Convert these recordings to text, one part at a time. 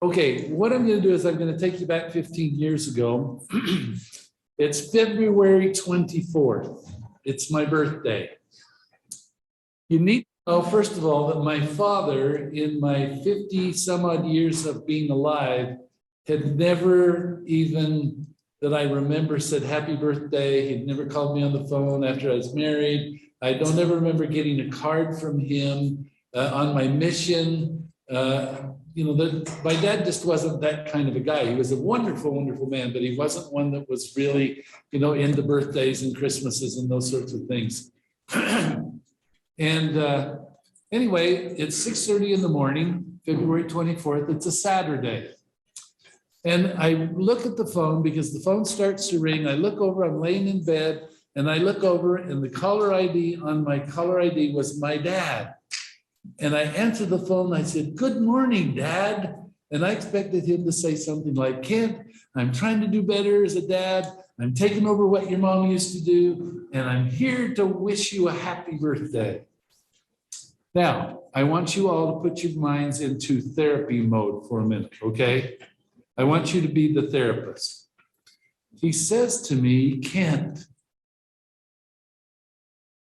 Okay, what I'm going to do is I'm going to take you back 15 years ago. It's February 24th. It's my birthday. You need to know, first of all, that my father, in my 50 some odd years of being alive, had never even, that I remember, said happy birthday. He'd never called me on the phone after I was married. I don't ever remember getting a card from him on my mission. My dad just wasn't that kind of a guy. He was a wonderful, wonderful man, but he wasn't one that was really, into birthdays and Christmases and those sorts of things. And anyway, it's 6:30 in the morning, February 24th. It's a Saturday. And I look at the phone because the phone starts to ring. I look over, I'm laying in bed, and I look over, and the caller ID on my caller ID was my dad. And I answered the phone, and I said, "Good morning, Dad." And I expected him to say something like, "Kent, I'm trying to do better as a dad. I'm taking over what your mom used to do, and I'm here to wish you a happy birthday." Now, I want you all to put your minds into therapy mode for a minute, okay? I want you to be the therapist. He says to me, "Kent,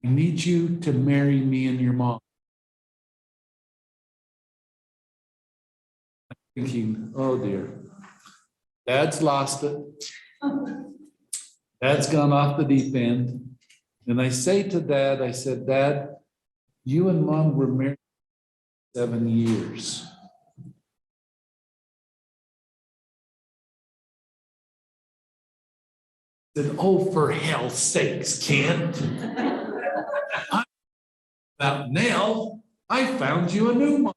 I need you to marry me and your mom." Thinking, oh dear, Dad's lost it. Dad's gone off the deep end. And I say to Dad, I said, "Dad, you and Mom were married 7 years. I said, "Oh, for hell's sakes, Kent. About Nell, I found you a new mom."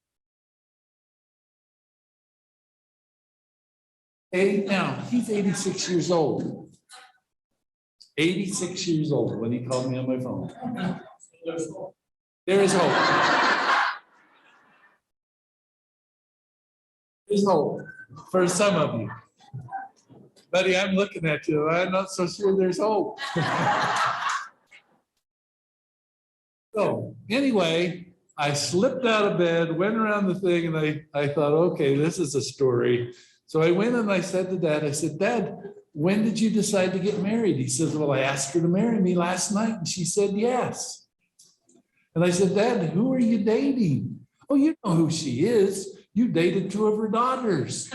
Hey, now, he's 86 years old. 86 years old when he called me on my phone. There is hope. There's hope for some of you. Buddy, I'm looking at you. I'm not so sure there's hope. So anyway, I slipped out of bed, went around the thing, and I thought, okay, this is a story. So I went and I said to Dad, I said, "Dad, when did you decide to get married?" He says, "Well, I asked her to marry me last night, and she said yes." And I said, "Dad, who are you dating?" "Oh, you know who she is. You dated 2 of her daughters."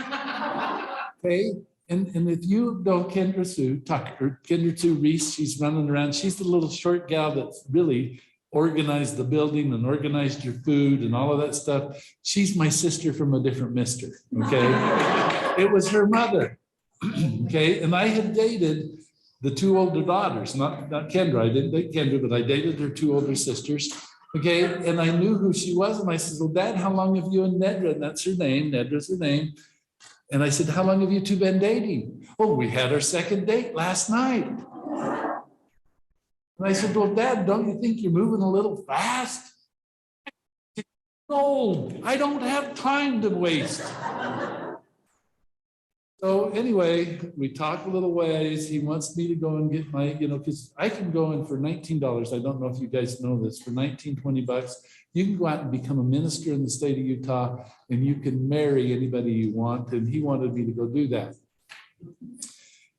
Okay. And if you know Kendra Sue Tucker, Kendra Sue Reese, she's running around. She's the little short gal that's really organized the building and organized your food and all of that stuff. She's my sister from a different mister. Okay. It was her mother. Okay. And I had dated the 2 older daughters, not Kendra. I didn't date Kendra, but I dated her 2 older sisters. Okay. And I knew who she was. And I said, "Well, Dad, how long have you and Nedra," and that's her name, Nedra's her name. And I said, "How long have you 2 been dating?" "Oh, we had our second date last night." And I said, "Well, Dad, don't you think you're moving a little fast?" "No, I don't have time to waste." So anyway, we talked a little ways. He wants me to go and get my, because I can go in for $19. I don't know if you guys know this. For 19, 20 bucks, you can go out and become a minister in the state of Utah, and you can marry anybody you want. And he wanted me to go do that.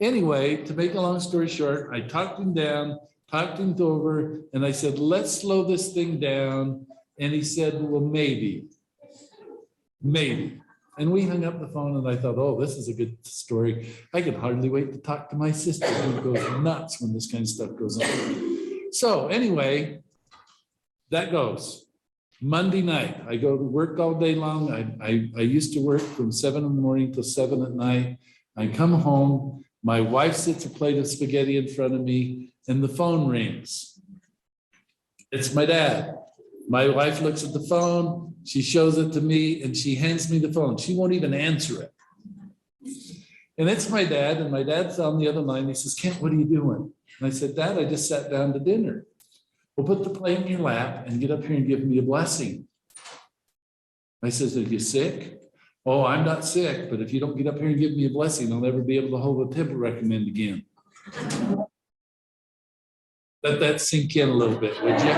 Anyway, to make a long story short, I talked him down, talked him over, and I said, "Let's slow this thing down." And he said, "Well, maybe. And we hung up the phone, and I thought, oh, this is a good story. I can hardly wait to talk to my sister, who goes nuts when this kind of stuff goes on. So anyway, that goes. Monday night, I go to work all day long. I used to work from 7 in the morning till 7 at night. I come home. My wife sits a plate of spaghetti in front of me, and the phone rings. It's my dad. My wife looks at the phone, she shows it to me, and she hands me the phone. She won't even answer it. And it's my dad, and my dad's on the other line. He says, "Kent, what are you doing?" And I said, "Dad, I just sat down to dinner." "Well, put the plate in your lap and get up here and give me a blessing." I says, "Are you sick?" "Oh, I'm not sick, but if you don't get up here and give me a blessing, I'll never be able to hold a temple recommend again." Let that sink in a little bit, would you?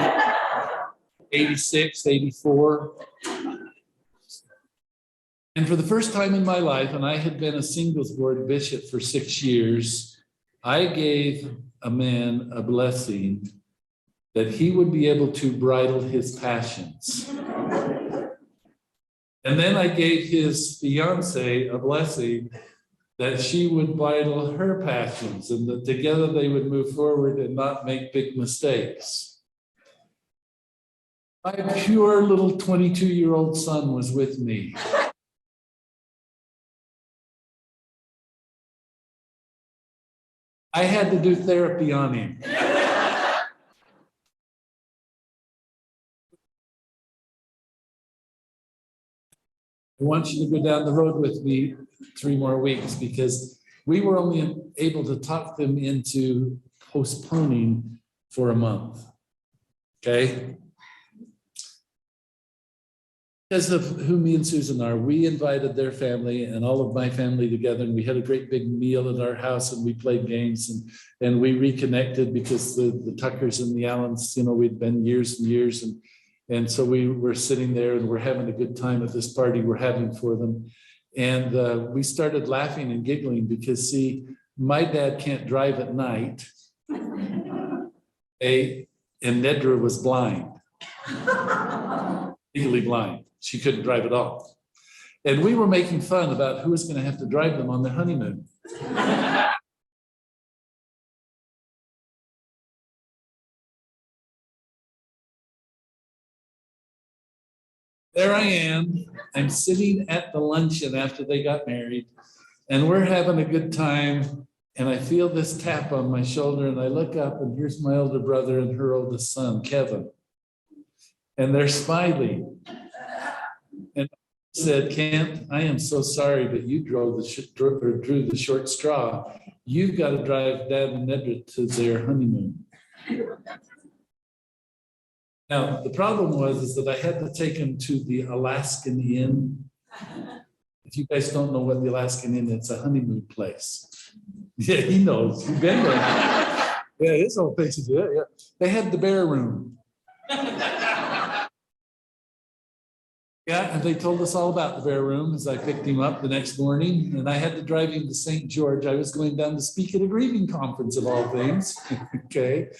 86, 84. And for the first time in my life, and I had been a singles board bishop for 6 years, I gave a man a blessing that he would be able to bridle his passions. And then I gave his fiance a blessing that she would bridle her passions and that together they would move forward and not make big mistakes. My pure little 22-year-old son was with me. I had to do therapy on him. I want you to go down the road with me 3 more weeks because we were only able to talk them into postponing for a month. Okay? Because of who me and Susan are, we invited their family and all of my family together, and we had a great big meal at our house, and we played games, and we reconnected because the Tuckers and the Allens, you know, we'd been years and years, and so we were sitting there and we're having a good time at this party we're having for them. And we started laughing and giggling because, see, my dad can't drive at night. And Nedra was blind, legally blind. She couldn't drive at all. And we were making fun about who was going to have to drive them on their honeymoon. There I am. I'm sitting at the luncheon after they got married, and we're having a good time. And I feel this tap on my shoulder, and I look up, and here's my older brother and her oldest son, Kevin. And they're smiling. And I said, Kent, I am so sorry, but you drew the short straw. You've got to drive Dad and Nedra to their honeymoon. Now, the problem was that I had to take him to the Alaskan Inn. If you guys don't know what the Alaskan Inn is, it's a honeymoon place. Yeah, he knows. You've been there. Yeah, his whole place is there. Yeah. They had the bear room. Yeah, and they told us all about the bear room as I picked him up the next morning, and I had to drive him to St. George. I was going down to speak at a grieving conference of all things. Okay.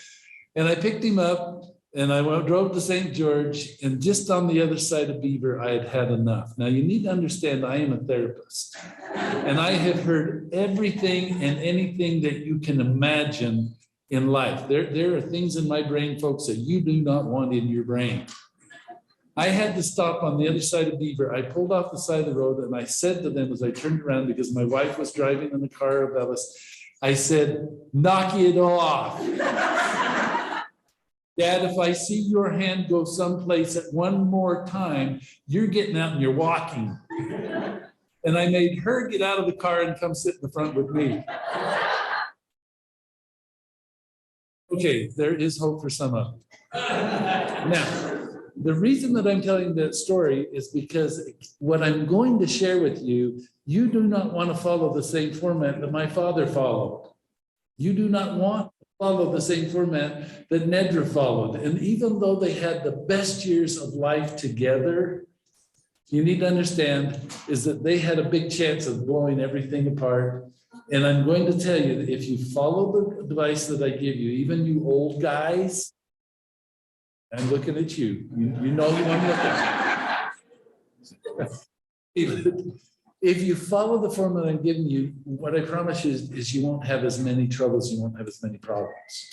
And I picked him up. And I drove to St. George, and just on the other side of Beaver, I had had enough. Now, you need to understand I am a therapist, and I have heard everything and anything that you can imagine in life. There are things in my brain, folks, that you do not want in your brain. I had to stop on the other side of Beaver. I pulled off the side of the road, and I said to them as I turned around, because my wife was driving in the car above us, I said, knock it off. Dad, if I see your hand go someplace at one more time, you're getting out and you're walking. And I made her get out of the car and come sit in the front with me. Okay, there is hope for some of them. Now, the reason that I'm telling that story is because what I'm going to share with you, you do not want to follow the same format that my father followed. You do not want follow the same format that Nedra followed. And even though they had the best years of life together, you need to understand is that they had a big chance of blowing everything apart. And I'm going to tell you that if you follow the advice that I give you, even you old guys, I'm looking at you. You know who I'm looking at. If you follow the formula I'm giving you, what I promise you is you won't have as many troubles, you won't have as many problems.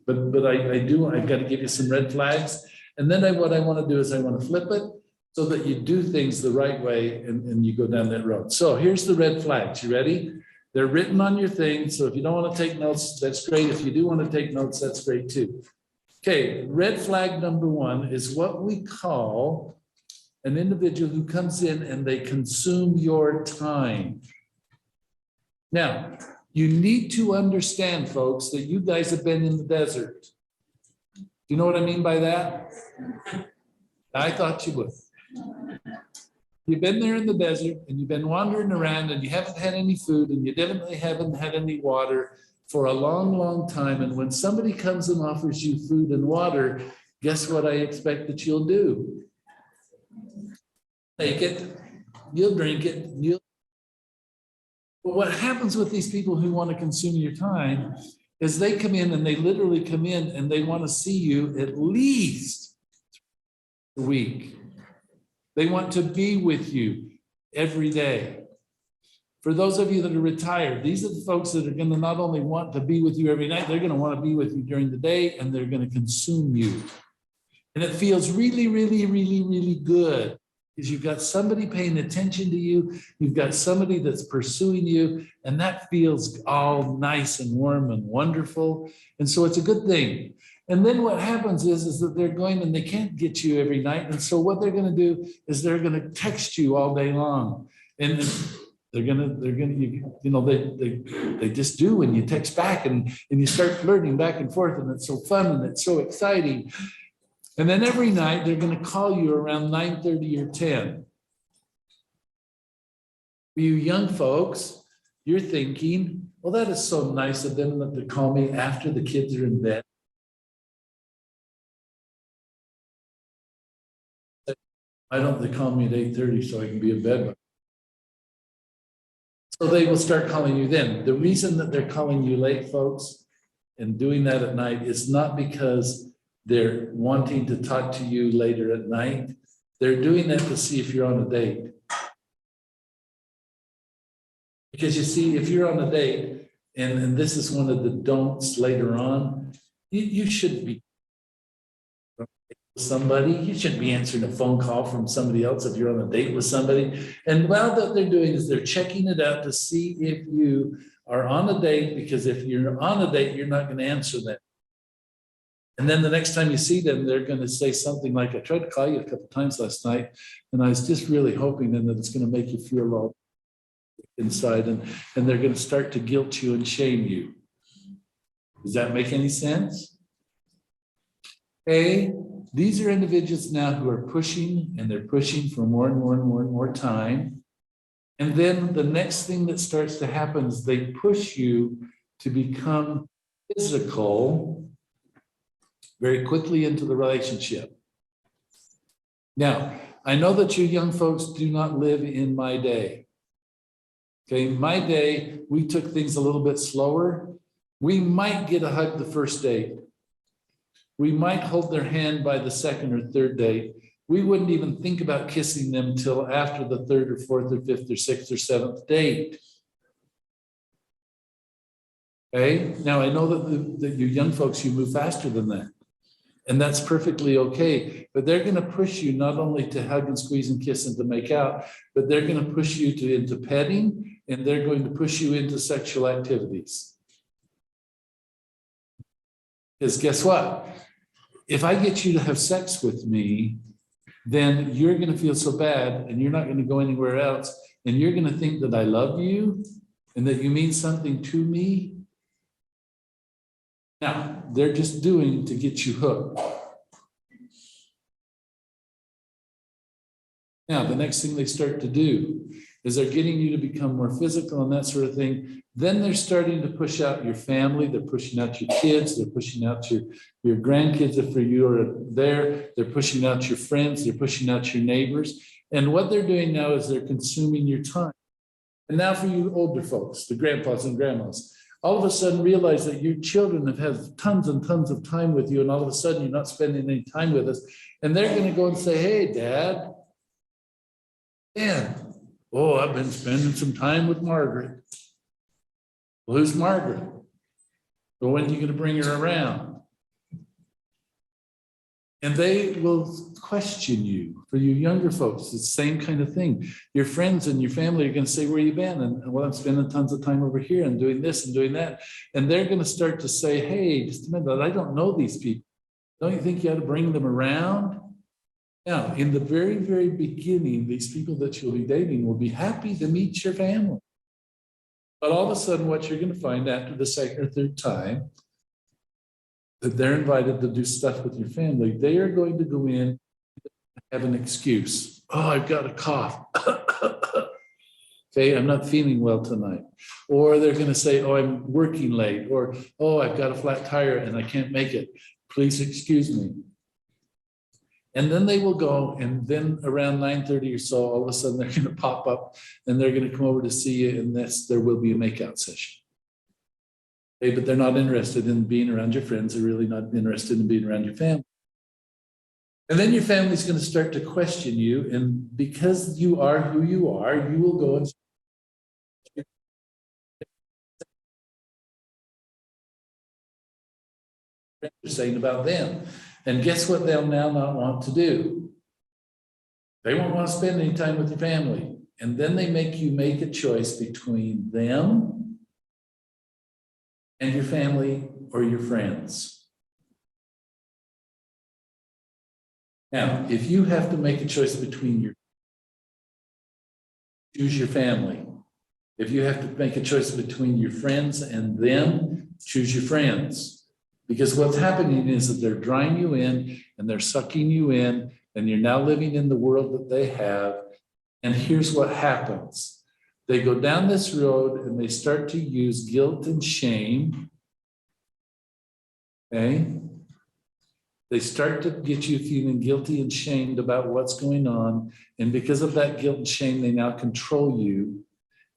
But I've got to give you some red flags. And then what I want to do is I want to flip it so that you do things the right way and you go down that road. So here's the red flags. You ready? They're written on your thing. So if you don't want to take notes, that's great. If you do want to take notes, that's great too. Okay, red flag number 1 is what we call an individual who comes in and they consume your time. Now, you need to understand, folks, that you guys have been in the desert. Do you know what I mean by that? I thought you would. You've been there in the desert and you've been wandering around and you haven't had any food and you definitely haven't had any water for a long, long time. And when somebody comes and offers you food and water, guess what I expect that you'll do? Take it. you'll drink it. But what happens with these people who want to consume your time is they come in and they literally come in and they want to see you at least a week. They want to be with you every day. For those of you that are retired, these are the folks that are going to not only want to be with you every night, they're going to want to be with you during the day, and they're going to consume you. And it feels really, really, really, really good because you've got somebody paying attention to you. You've got somebody that's pursuing you, and that feels all nice and warm and wonderful. And so it's a good thing. And then what happens is that they're going and they can't get you every night. And so what they're going to do is they're going to text you all day long. And they're gonna, they just do when you text back and you start flirting back and forth, and it's so fun and it's so exciting. And then every night they're gonna call you around 9:30 or 10. You young folks, you're thinking, well, that is so nice of them to call me after the kids are in bed. Why don't they call me at 8:30 so I can be in bed? So they will start calling you then. The reason that they're calling you late, folks, and doing that at night is not because they're wanting to talk to you later at night. They're doing that to see if you're on a date. Because you see, if you're on a date, and this is one of the don'ts later on, you shouldn't be somebody, you shouldn't be answering a phone call from somebody else if you're on a date with somebody. And what they're doing is they're checking it out to see if you are on a date, because if you're on a date, you're not going to answer them. And then the next time you see them, they're going to say something like, I tried to call you a couple of times last night, and I was just really hoping then that it's going to make you feel all inside, and they're going to start to guilt you and shame you. Does that make any sense? Okay. These are individuals now who are pushing, and they're pushing for more and more and more and more time. And then the next thing that starts to happen is they push you to become physical very quickly into the relationship. Now, I know that you young folks do not live in my day. Okay, in my day, we took things a little bit slower. We might get a hug the first date. We might hold their hand by the second or third date. We wouldn't even think about kissing them till after the third or fourth or fifth or sixth or seventh date. Okay, now I know that you young folks, you move faster than that. And that's perfectly okay. But they're going to push you not only to hug and squeeze and kiss and to make out, but they're going to push you into petting, and they're going to push you into sexual activities. Because guess what? If I get you to have sex with me, then you're going to feel so bad, and you're not going to go anywhere else, and you're going to think that I love you and that you mean something to me. Now, they're just doing to get you hooked. Now, the next thing they start to do is they're getting you to become more physical and that sort of thing. Then they're starting to push out your family. They're pushing out your kids. They're pushing out your grandkids if you are there. They're pushing out your friends. They're pushing out your neighbors. And what they're doing now is they're consuming your time. And now for you older folks, the grandpas and grandmas, all of a sudden realize that your children have had tons and tons of time with you, and all of a sudden you're not spending any time with us. And they're going to go and say, hey, Dad, oh, I've been spending some time with Margaret. Well, who's Margaret? Well, when are you going to bring her around? And they will question you. For you younger folks, it's the same kind of thing. Your friends and your family are going to say, where you been? And well, I'm spending tons of time over here and doing this and doing that. And they're going to start to say, hey, just a minute, I don't know these people. Don't you think you ought to bring them around? Now, in the very, very beginning, these people that you'll be dating will be happy to meet your family. But all of a sudden, what you're going to find after the second or third time that they're invited to do stuff with your family, they are going to go in and have an excuse. Oh, I've got a cough. Okay, I'm not feeling well tonight. Or they're going to say, oh, I'm working late. Or, oh, I've got a flat tire and I can't make it. Please excuse me. And then they will go, and then around 9:30 or so, all of a sudden they're going to pop up and they're going to come over to see you, and there will be a makeout session. Okay, but they're not interested in being around your friends. They're really not interested in being around your family. And then your family's going to start to question you. And because you are who you are, you will go and saying about them. And guess what they'll now not want to do? They won't want to spend any time with your family. And then they make you make a choice between them and your family or your friends. Now, if you have to make a choice between choose your family. If you have to make a choice between your friends and them, choose your friends. Because what's happening is that they're drawing you in and they're sucking you in, and you're now living in the world that they have. And here's what happens. They go down this road and they start to use guilt and shame. Okay? They start to get you feeling guilty and shamed about what's going on. And because of that guilt and shame, they now control you.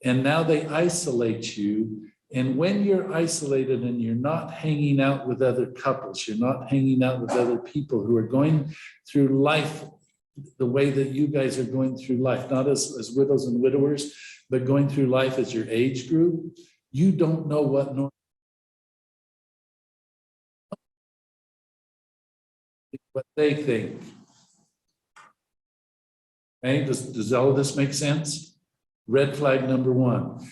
And now they isolate you. And when you're isolated and you're not hanging out with other couples, you're not hanging out with other people who are going through life the way that you guys are going through life, not as widows and widowers, but going through life as your age group, you don't know what they think. Okay, does all of this make sense? Red flag number one.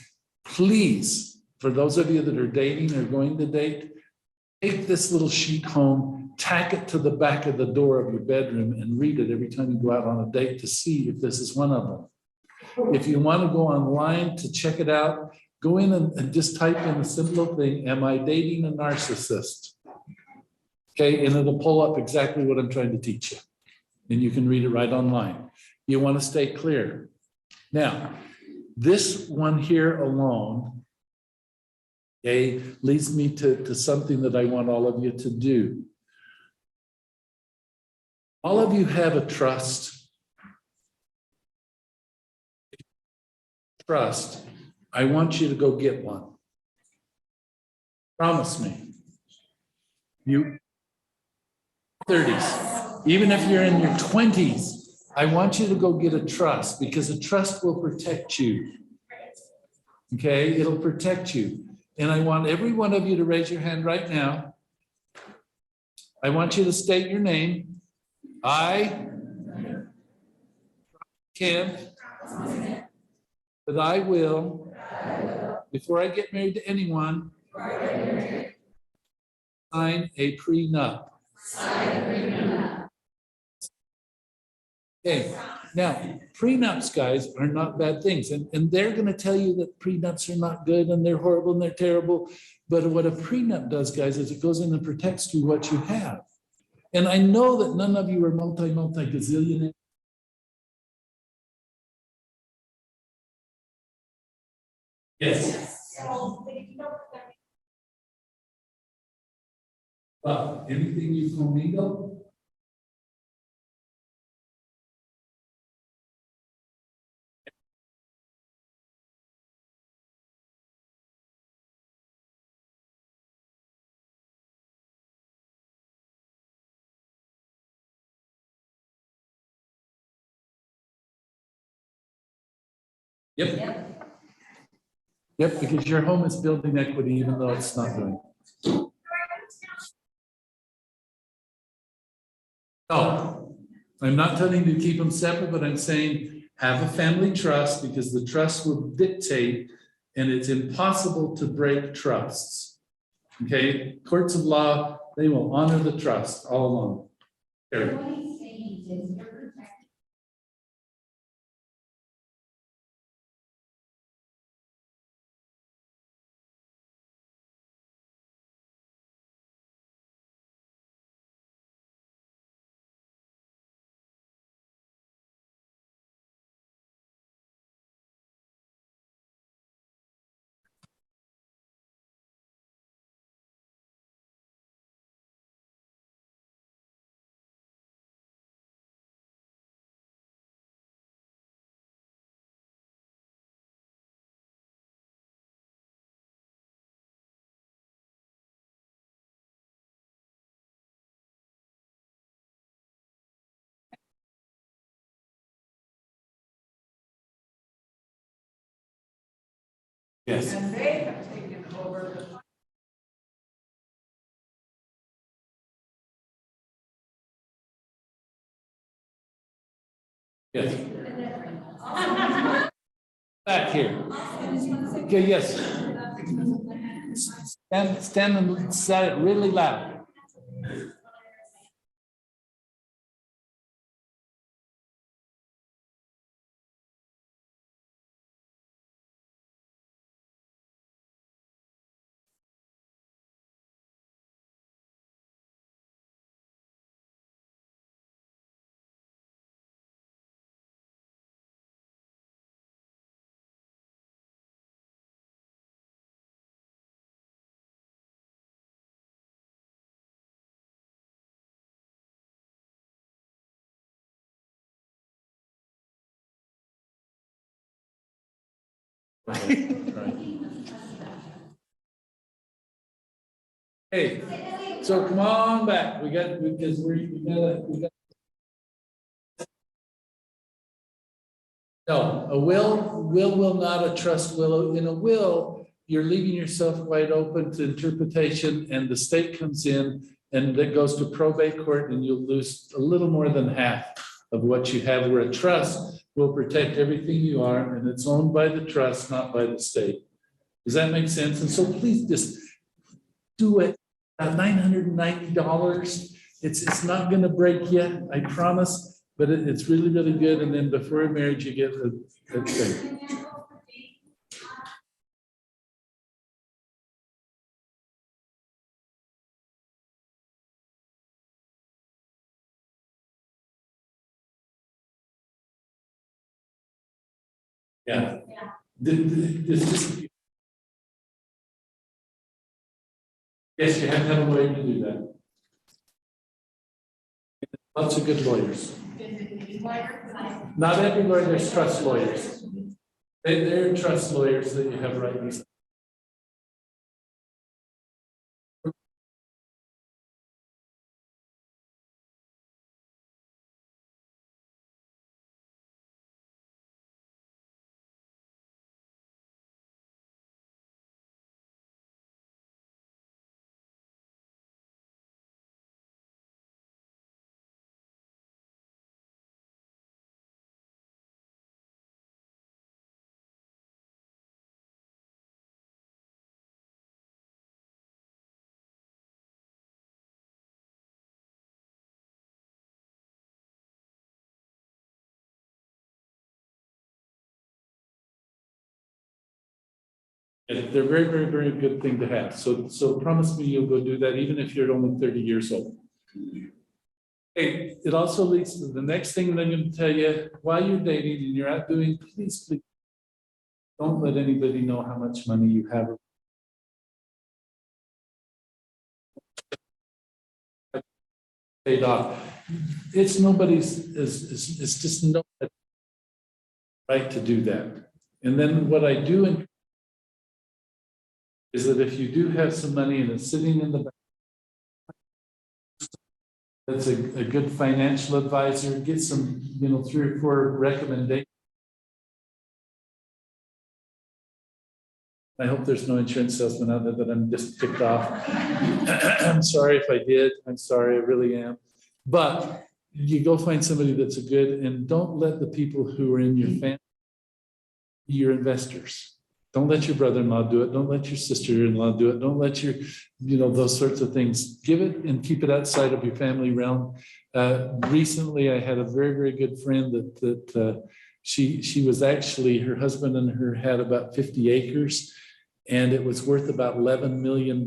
Please, for those of you that are dating or going to date, take this little sheet home, tack it to the back of the door of your bedroom, and read it every time you go out on a date to see if this is one of them. If you want to go online to check it out, go in and just type in a simple thing, am I dating a narcissist? Okay, and it'll pull up exactly what I'm trying to teach you. And you can read it right online. You want to stay clear. Now, this one here alone, okay, leads me to something that I want all of you to do. All of you have a trust. I want you to go get one. Promise me. You 30s, even if you're in your 20s, I want you to go get a trust, because a trust will protect you. Okay, it'll protect you. And I want every one of you to raise your hand right now. I want you to state your name. I can, that I will, before I get married to anyone, sign a prenup. Okay, now prenups, guys, are not bad things. And they're going to tell you that prenups are not good and they're horrible and they're terrible. But what a prenup does, guys, is it goes in and protects you what you have. And I know that none of you are multi-gazillionaires. Yes. Anything you commingle? Yep. Yep, because your home is building equity even though it's not doing. No, I'm not telling you to keep them separate, but I'm saying have a family trust, because the trust will dictate, and it's impossible to break trusts. Okay, courts of law, they will honor the trust all along. Eric. Yes. And they have taken over the. Yes. Back here. Okay, yes. Stand and say it really loud. Hey, so come on back. We got, because we got. No, a will not, a trust will. In a will, you're leaving yourself wide open to interpretation, and the state comes in and it goes to probate court, and you'll lose a little more than half of what you have, where a trust will protect everything you are, and it's owned by the trust, not by the state. Does that make sense? And so please just do it. $990. It's not gonna break yet, I promise, but it's really, really good. And then before marriage, you get a thing. Yeah. Yes, you have to have a lawyer to do that. Lots of good lawyers. Not every lawyer, there's trust lawyers. They're trust lawyers that you have right these. They're very, very, very good thing to have. So promise me you'll go do that, even if you're only 30 years old. Hey, it also leads to the next thing that I'm going to tell you. While you're dating and you're out doing, please don't let anybody know how much money you have paid off. It's nobody's, it's just no right to do that. And then what I do is that if you do have some money and it's sitting in the bank, that's a good financial advisor, get some, 3 or 4 recommendations. I hope there's no insurance salesman out there that I'm just ticked off. I'm sorry if I did. I'm sorry, I really am. But you go find somebody that's a good, and don't let the people who are in your family, your investors. Don't let your brother-in-law do it. Don't let your sister-in-law do it. Don't let your, those sorts of things. Give it and keep it outside of your family realm. Recently, I had a very, very good friend that she was actually, her husband and her had about 50 acres, and it was worth about $11 million.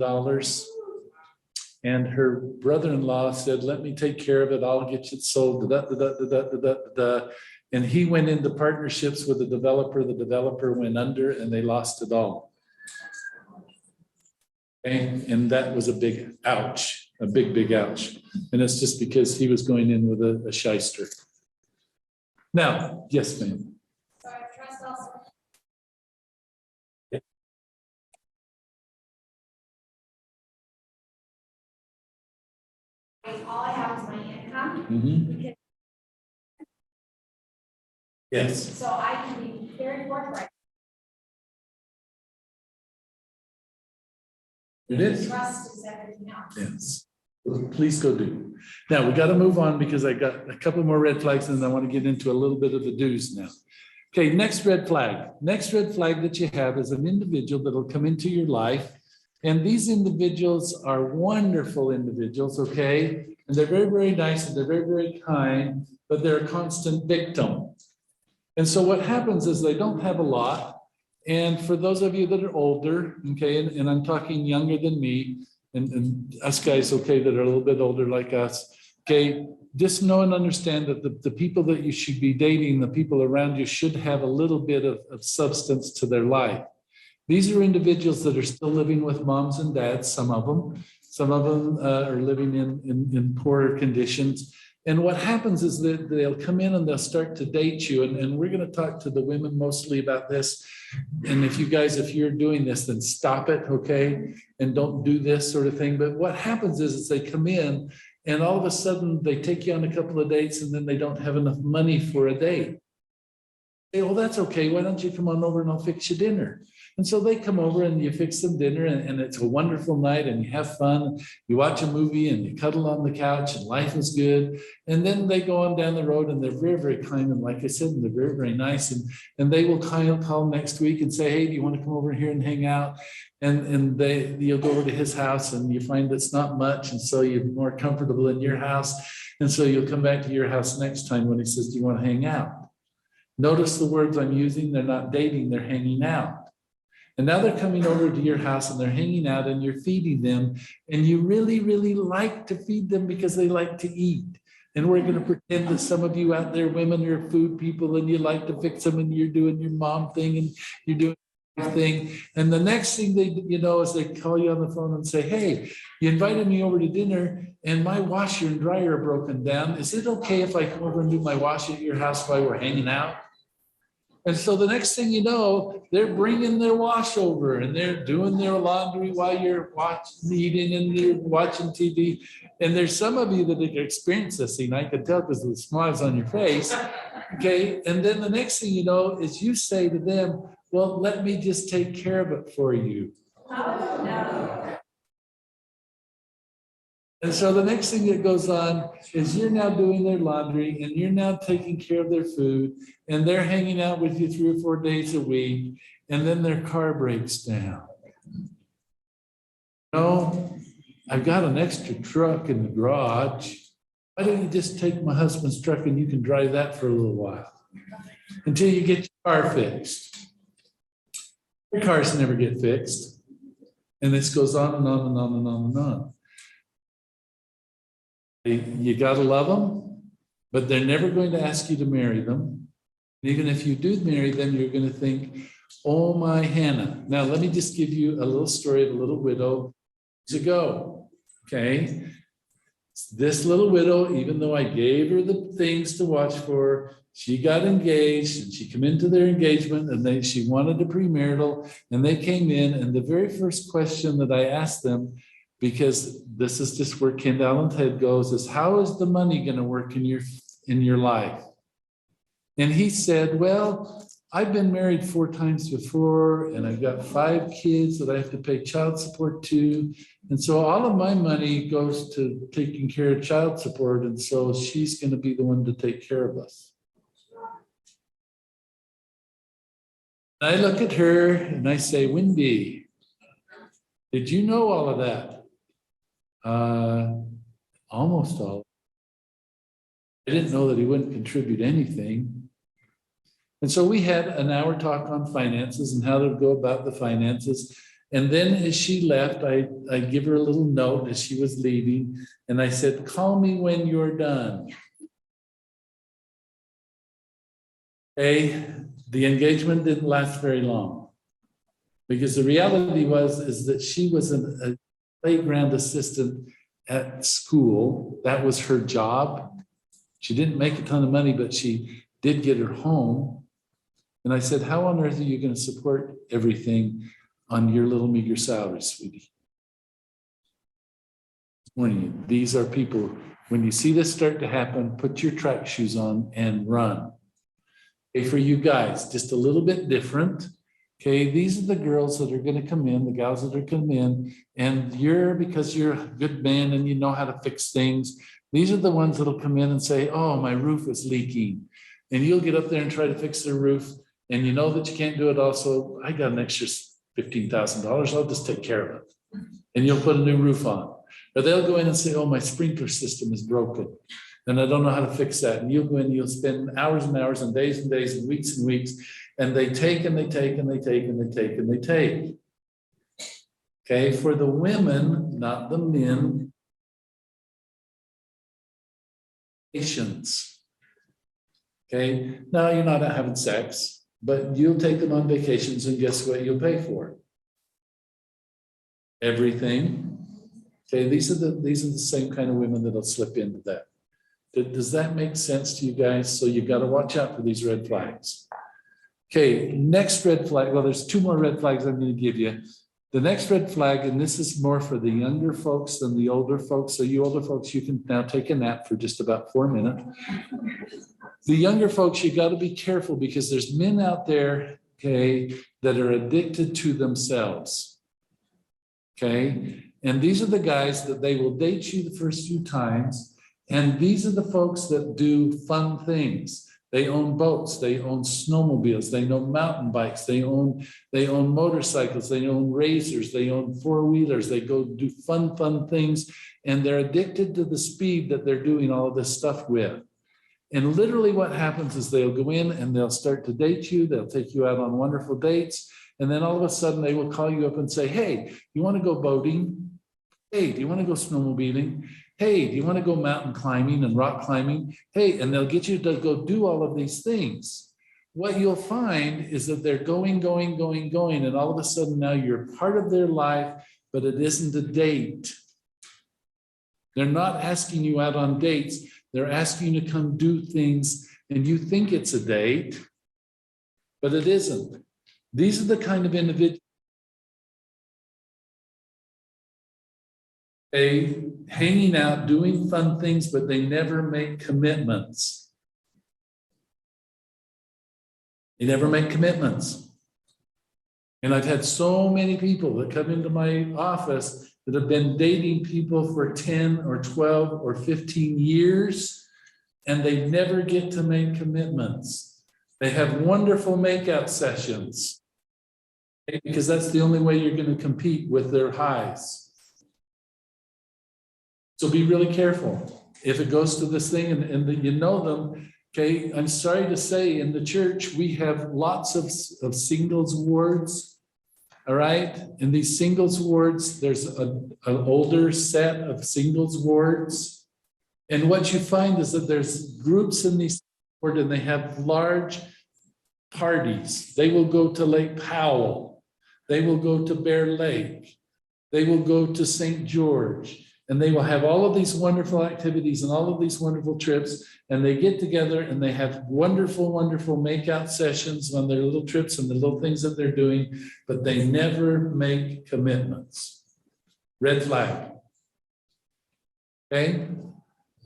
And her brother-in-law said, let me take care of it. I'll get it sold. And he went into partnerships with the developer. The developer went under and they lost it all. Okay? And that was a big ouch, a big, big ouch. And it's just because he was going in with a shyster. Now, yes, ma'am. So I trust also. Yeah. All I have is my income. Mm-hmm. Yes. So I can be very forthright. It is. Trust is everything else. Yes. Please go do. Now, we got to move on because I got a couple more red flags and I want to get into a little bit of the do's now. Okay, next red flag. Next red flag that you have is an individual that'll come into your life. And these individuals are wonderful individuals, okay? And they're very, very nice and they're very, very kind, but they're a constant victim. And so what happens is they don't have a lot. And for those of you that are older, okay, and I'm talking younger than me, and us guys, okay, that are a little bit older like us, okay, just know and understand that the people that you should be dating, the people around you should have a little bit of substance to their life. These are individuals that are still living with moms and dads, some of them. Some of them are living in poorer conditions. And what happens is that they'll come in and they'll start to date you. And we're going to talk to the women mostly about this. And if you guys, if you're doing this, then stop it, okay? And don't do this sort of thing. But what happens is they come in and all of a sudden they take you on a couple of dates and then they don't have enough money for a date. Hey, well, that's okay. Why don't you come on over and I'll fix you dinner? And so they come over and you fix them dinner and it's a wonderful night and you have fun. You watch a movie and you cuddle on the couch and life is good. And then they go on down the road and they're very, very kind. And like I said, they're very, very nice. And they will call next week and say, hey, do you want to come over here and hang out? And you'll go over to his house and you find it's not much. And so you're more comfortable in your house. And so you'll come back to your house next time when he says, do you want to hang out? Notice the words I'm using. They're not dating, they're hanging out. And now they're coming over to your house and they're hanging out and you're feeding them. And you really, really like to feed them because they like to eat. And we're going to pretend that some of you out there, women, are food people and you like to fix them and you're doing your mom thing and you're doing your thing. And the next thing is they call you on the phone and say, hey, you invited me over to dinner and my washer and dryer are broken down. Is it okay if I come over and do my wash at your house while we're hanging out? And so the next thing you know, they're bringing their wash over and they're doing their laundry while you're eating and you're watching TV. And there's some of you that experience this thing. I can tell because of the smiles on your face. Okay. And then the next thing you know is you say to them, well, let me just take care of it for you. Oh, no. And so the next thing that goes on is you're now doing their laundry and you're now taking care of their food and they're hanging out with you 3 or 4 days a week and then their car breaks down. No, I've got an extra truck in the garage. Why don't you just take my husband's truck and you can drive that for a little while until you get your car fixed. Your cars never get fixed. And this goes on and on and on and on and on. You got to love them, but they're never going to ask you to marry them. Even if you do marry them, you're going to think, oh, my Hannah. Now, let me just give you a little story of a little widow years ago. Okay. This little widow, even though I gave her the things to watch for, she got engaged and she came into their engagement and she wanted a premarital and they came in. And the very first question that I asked them, because this is just where Ken Allen's head goes, is how is the money going to work in your life? And he said, well, I've been married 4 times before, and I've got 5 kids that I have to pay child support to. And so all of my money goes to taking care of child support. And so she's going to be the one to take care of us. And I look at her and I say, Wendy, did you know all of that? Almost all. I didn't know that he wouldn't contribute anything. And so we had an hour talk on finances and how to go about the finances. And then as she left, I give her a little note as she was leaving. And I said, call me when you're done. Okay, the engagement didn't last very long. Because the reality is that she was a playground assistant at school. That was her job. She didn't make a ton of money, but she did get her home. And I said, how on earth are you going to support everything on your little meager salary, sweetie? These are people, when you see this start to happen, put your track shoes on and run. Okay, for you guys, just a little bit different. Okay, these are the girls that are gonna come in, the gals that are coming in, and because you're a good man and you know how to fix things, these are the ones that'll come in and say, oh, my roof is leaking. And you'll get up there and try to fix their roof, and you know that you can't do it also. I got an extra $15,000, I'll just take care of it. And you'll put a new roof on. Or they'll go in and say, oh, my sprinkler system is broken, and I don't know how to fix that. And you'll go in, you'll spend hours and hours and days and days and weeks, and they take and they take and they take and they take and they take. Okay, for the women, not the men, patience. Okay, now you're not having sex, but you'll take them on vacations, and guess what you'll pay for? Everything. Okay, these are the same kind of women that'll slip into that. Does that make sense to you guys? So you got to watch out for these red flags. Okay, next red flag. Well, there's two more red flags I'm going to give you. The next red flag, and this is more for the younger folks than the older folks. So you older folks, you can now take a nap for just about 4 minutes. The younger folks, you got to be careful, because there's men out there, okay, that are addicted to themselves. Okay, and these are the guys that they will date you the first few times. And these are the folks that do fun things. They own boats, they own snowmobiles, they own mountain bikes, they own motorcycles, they own razors, they own four-wheelers, they go do fun things, and they're addicted to the speed that they're doing all of this stuff with. And literally what happens is they'll go in and they'll start to date you, they'll take you out on wonderful dates, and then all of a sudden they will call you up and say, hey, you want to go boating? Hey, do you want to go snowmobiling? Hey, do you want to go mountain climbing and rock climbing? Hey, and they'll get you to go do all of these things. What you'll find is that they're going, and all of a sudden now you're part of their life, but it isn't a date. They're not asking you out on dates. They're asking you to come do things, and you think it's a date, but it isn't. These are the kind of individuals hanging out, doing fun things, but they never make commitments. They never make commitments. And I've had so many people that come into my office that have been dating people for 10 or 12 or 15 years, and they never get to make commitments. They have wonderful makeout sessions, because that's the only way you're going to compete with their highs. So be really careful. If it goes to this thing and you know them, okay, I'm sorry to say, in the church, we have lots of singles wards, all right? In these singles wards, there's an older set of singles wards. And what you find is that there's groups in these wards, and they have large parties. They will go to Lake Powell. They will go to Bear Lake. They will go to St. George. And they will have all of these wonderful activities and all of these wonderful trips. And they get together and they have wonderful makeout sessions on their little trips and the little things that they're doing, but they never make commitments. Red flag. Okay.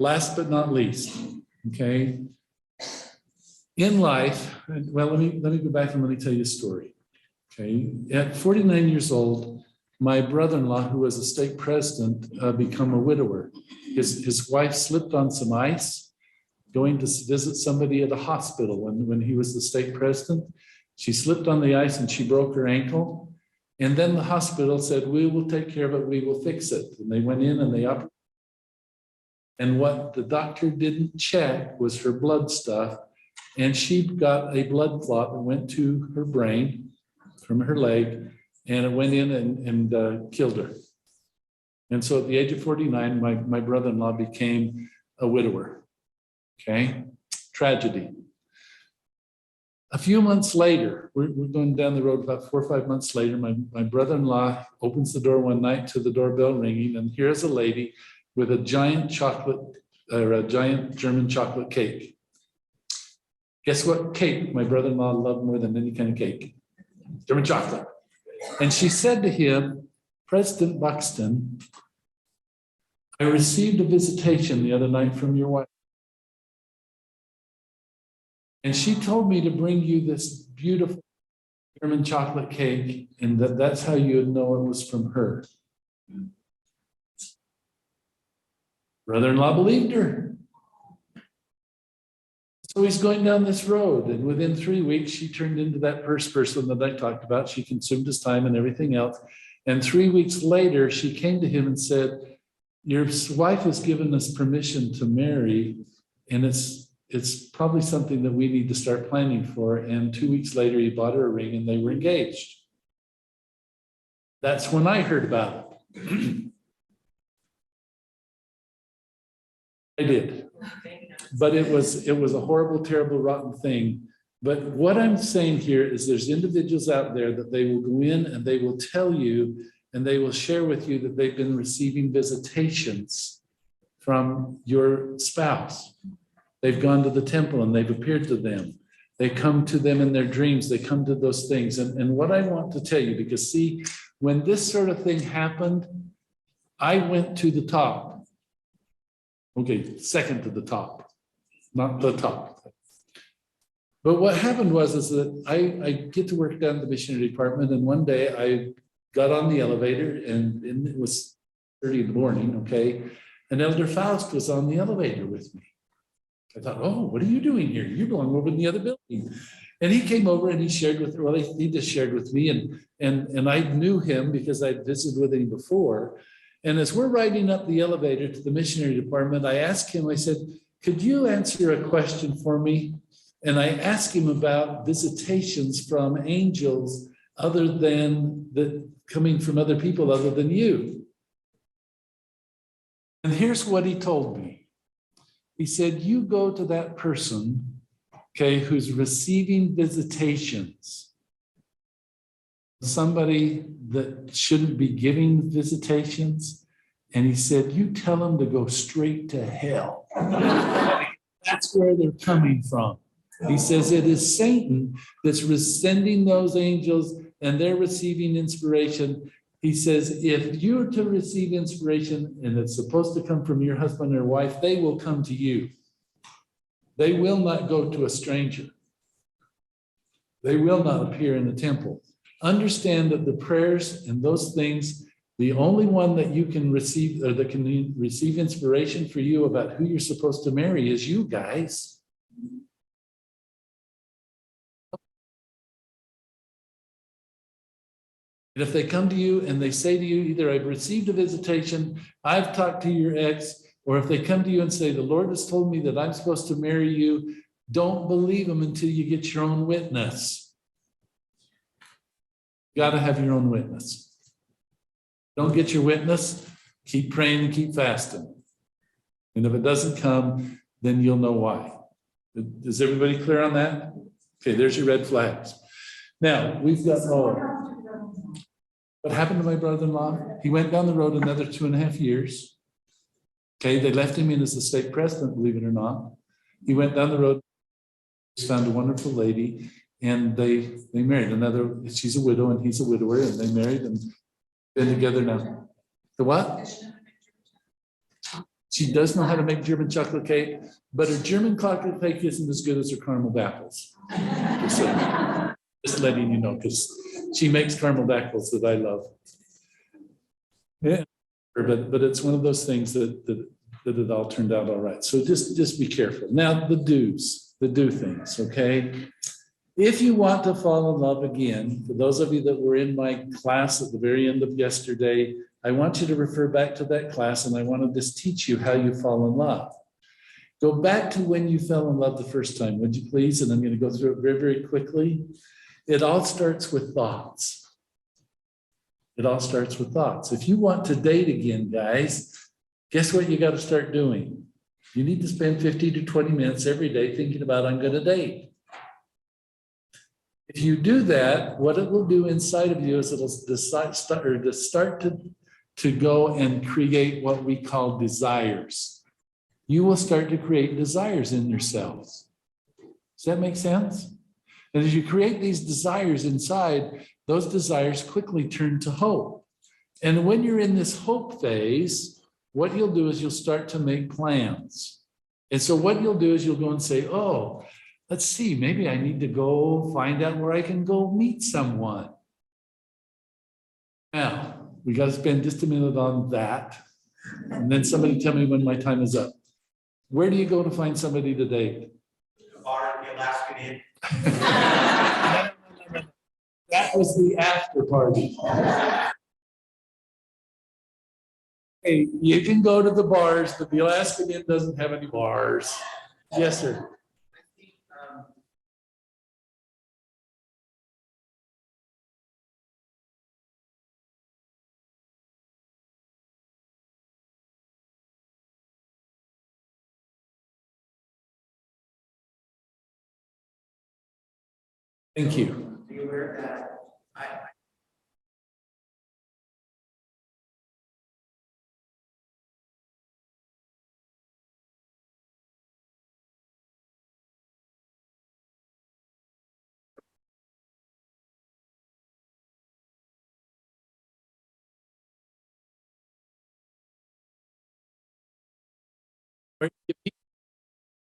Last but not least. Okay. In life, well, let me go back and let me tell you a story. Okay. At 49 years old, my brother-in-law, who was a stake president, became a widower. His wife slipped on some ice going to visit somebody at a hospital when he was the stake president. She slipped on the ice and she broke her ankle. And then the hospital said, we will take care of it, we will fix it. And they went in and they operated. And what the doctor didn't check was her blood stuff. And she got a blood clot that went to her brain from her leg. And it went in and killed her. And so at the age of 49, my brother-in-law became a widower. Okay, tragedy. A few months later, we're going down the road about 4 or 5 months later, my brother-in-law opens the door one night to the doorbell ringing, and here's a lady with a giant chocolate, or a giant German chocolate cake. Guess what cake my brother-in-law loved more than any kind of cake? German chocolate. And she said to him, President Buxton, I received a visitation the other night from your wife. And she told me to bring you this beautiful German chocolate cake, and that's how you would know it was from her. Brother-in-law believed her. So he's going down this road, and within 3 weeks, she turned into that first person that I talked about. She consumed his time and everything else. And 3 weeks later, she came to him and said, your wife has given us permission to marry, and it's probably something that we need to start planning for. And 2 weeks later, he bought her a ring and they were engaged. That's when I heard about it. I did. But it was a horrible, terrible, rotten thing. But what I'm saying here is there's individuals out there that they will go in and they will tell you and they will share with you that they've been receiving visitations from your spouse. They've gone to the temple and they've appeared to them. They come to them in their dreams. They come to those things. And what I want to tell you, because see, when this sort of thing happened, I went to the top. Okay, second to the top, not the top. But what happened is that I get to work down at the missionary department, and one day I got on the elevator, and it was 30 in the morning, okay? And Elder Faust was on the elevator with me. I thought, oh, what are you doing here? You belong over in the other building. And he came over and he shared with, well, he just shared with me, and I knew him because I'd visited with him before. And as we're riding up the elevator to the missionary department, I asked him, I said, could you answer a question for me? And I asked him about visitations from angels other than coming from other people other than you. And here's what he told me. He said, you go to that person, okay, who's receiving visitations, somebody that shouldn't be giving visitations. And he said, you tell them to go straight to hell. That's where they're coming from. He says it is Satan that's sending those angels and they're receiving inspiration. He says, if you're to receive inspiration and it's supposed to come from your husband or wife, they will come to you. They will not go to a stranger. They will not appear in the temple. Understand that the prayers and those things, the only one that you can receive or that can receive inspiration for you about who you're supposed to marry is you guys. And if they come to you and they say to you, either I've received a visitation, I've talked to your ex, or if they come to you and say, the Lord has told me that I'm supposed to marry you, don't believe them until you get your own witness. You got to have your own witness. Don't get your witness, keep praying and keep fasting. And if it doesn't come, then you'll know why. Is everybody clear on that? Okay, there's your red flags. Now, we've got more. What happened to my brother-in-law? He went down the road another 2.5 years. Okay, they left him in as the stake president, believe it or not. He went down the road, found a wonderful lady, and they married another. She's a widow and he's a widower, and they married and been together now. The what? She does know how to make German chocolate cake, but her German chocolate cake isn't as good as her caramel apples. Just letting you know, because she makes caramel apples that I love. Yeah, but it's one of those things that it all turned out all right. So just be careful. Now the do things, okay? If you want to fall in love again, for those of you that were in my class at the very end of yesterday, I want you to refer back to that class, and I want to just teach you how you fall in love. Go back to when you fell in love the first time, would you please? And I'm going to go through it very, very quickly. It all starts with thoughts. It all starts with thoughts. If you want to date again, guys, guess what you got to start doing? You need to spend 15 to 20 minutes every day thinking about, I'm going to date. If you do that, what it will do inside of you is it'll start to go and create what we call desires. You will start to create desires in yourselves. Does that make sense? And as you create these desires inside, those desires quickly turn to hope. And when you're in this hope phase, what you'll do is you'll start to make plans. And so what you'll do is you'll go and say, oh, let's see, maybe I need to go find out where I can go meet someone. Now, we got to spend just a minute on that. And then somebody tell me when my time is up. Where do you go to find somebody to date? Bar at the Alaskan Inn. That was the after party. Hey, you can go to the bars, but the Alaskan Inn doesn't have any bars. Yes, sir. Thank you. Be aware that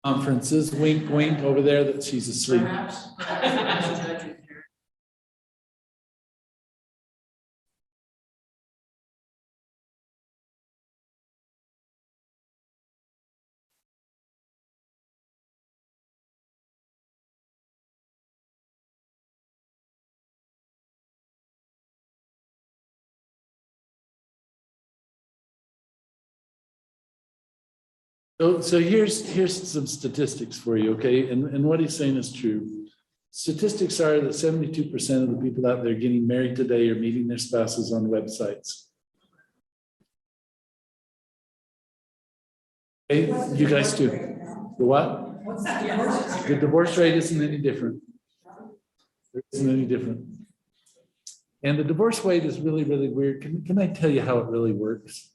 Conferences, wink, wink over there that she's asleep. perhaps. So here's some statistics for you, okay? And what he's saying is true. Statistics are that 72% of the people out there getting married today are meeting their spouses on websites. Okay, you guys do. The what? What's that? The divorce rate isn't any different. It isn't any different. And the divorce rate is really, really weird. Can I tell you how it really works?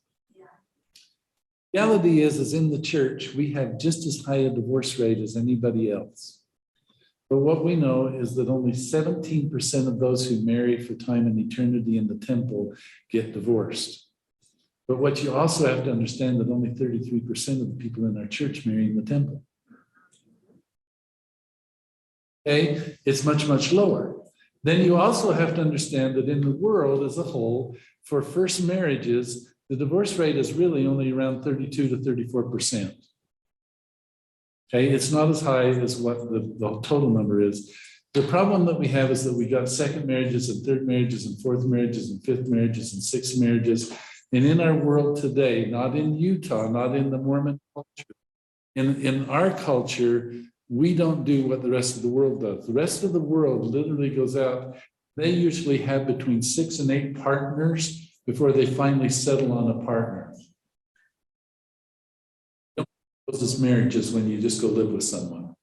Reality is in the church, we have just as high a divorce rate as anybody else. But what we know is that only 17% of those who marry for time and eternity in the temple get divorced. But what you also have to understand that only 33% of the people in our church marry in the temple. Okay, it's much, much lower. Then you also have to understand that in the world as a whole, for first marriages, the divorce rate is really only around 32 to 34%. Okay, it's not as high as what the total number is. The problem that we have is that we got second marriages and third marriages and fourth marriages and fifth marriages and sixth marriages. And in our world today, not in Utah, not in the Mormon culture, in our culture, we don't do what the rest of the world does. The rest of the world literally goes out. They usually have between 6 and 8 partners before they finally settle on a partner. Those marriages when you just go live with someone.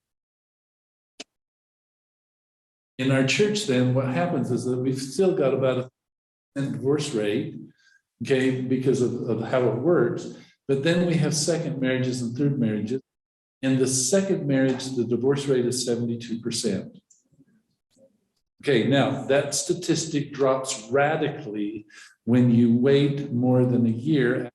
In our church, then, what happens is that we've still got about a divorce rate, okay, because of how it works. But then we have second marriages and third marriages. In the second marriage, the divorce rate is 72%. Okay, now that statistic drops radically when you wait more than a year.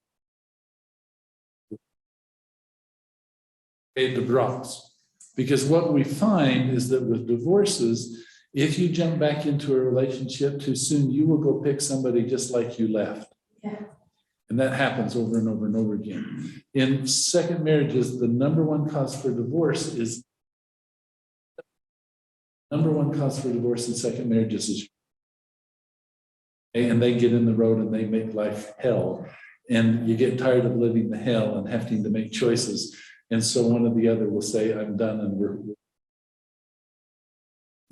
It drops. Because what we find is that with divorces, if you jump back into a relationship too soon, you will go pick somebody just like you left. Yeah. And that happens over and over and over again. In second marriages, the number one cause for divorce is in second marriages is, and they get in the road and they make life hell. And you get tired of living the hell and having to make choices. And so one or the other will say, I'm done, and we're.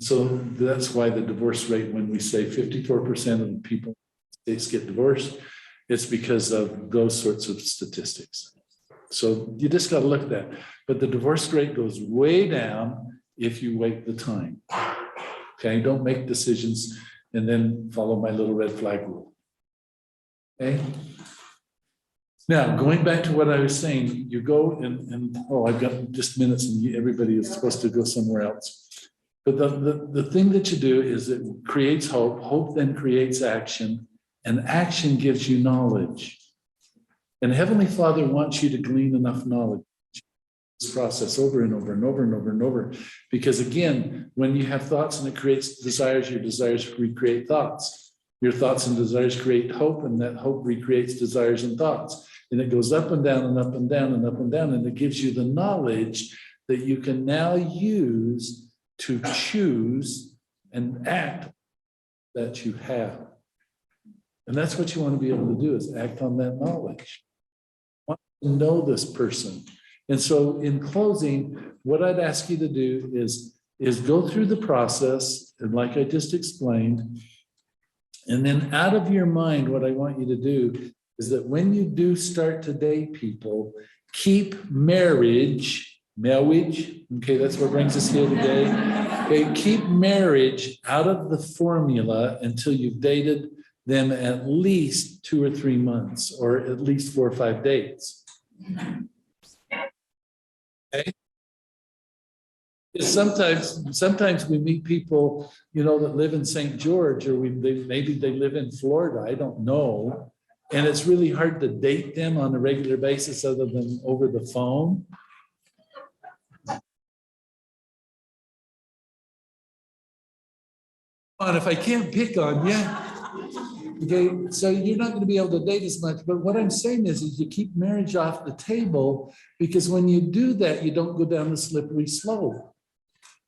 So that's why the divorce rate, when we say 54% of the people in states get divorced, it's because of those sorts of statistics. So you just got to look at that. But the divorce rate goes way down if you wait the time. Okay, don't make decisions and then follow my little red flag rule. Okay. Now, going back to what I was saying, you go and I've got just minutes and everybody is supposed to go somewhere else. But the thing that you do is it creates hope. Hope then creates action, and action gives you knowledge. And Heavenly Father wants you to glean enough knowledge. this process over and over and over and over and over. Because again, when you have thoughts and it creates desires, your desires recreate thoughts. Your thoughts and desires create hope, and that hope recreates desires and thoughts. And it goes up and down and up and down and up and down, and it gives you the knowledge that you can now use to choose and act that you have. And that's what you want to be able to do, is act on that knowledge. Want to know this person. And so in closing, what I'd ask you to do is go through the process, and like I just explained, and then out of your mind, what I want you to do is that when you do start to date people, keep marriage, okay, that's what brings us here today. Okay, keep marriage out of the formula until you've dated them at least 2 or 3 months, or at least 4 or 5 dates. Okay? Sometimes we meet people, that live in St. George, or maybe they live in Florida, I don't know. And it's really hard to date them on a regular basis other than over the phone. And if I can't pick on you, okay, so you're not going to be able to date as much. But what I'm saying is you keep marriage off the table, because when you do that, you don't go down the slippery slope.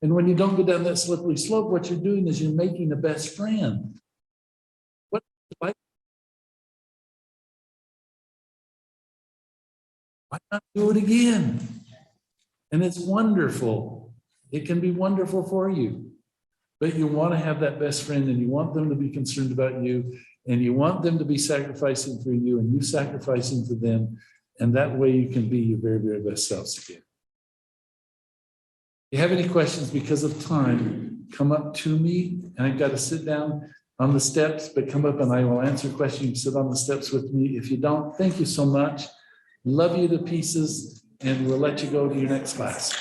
And when you don't go down that slippery slope, what you're doing is you're making a best friend. Why not do it again? And it's wonderful. It can be wonderful for you. But you want to have that best friend, and you want them to be concerned about you, and you want them to be sacrificing for you, and you sacrificing for them. And that way you can be your very, very best selves again. If you have any questions because of time, come up to me, and I've got to sit down on the steps, but come up and I will answer questions. Sit on the steps with me. If you don't, thank you so much. Love you to pieces, and we'll let you go to your next class.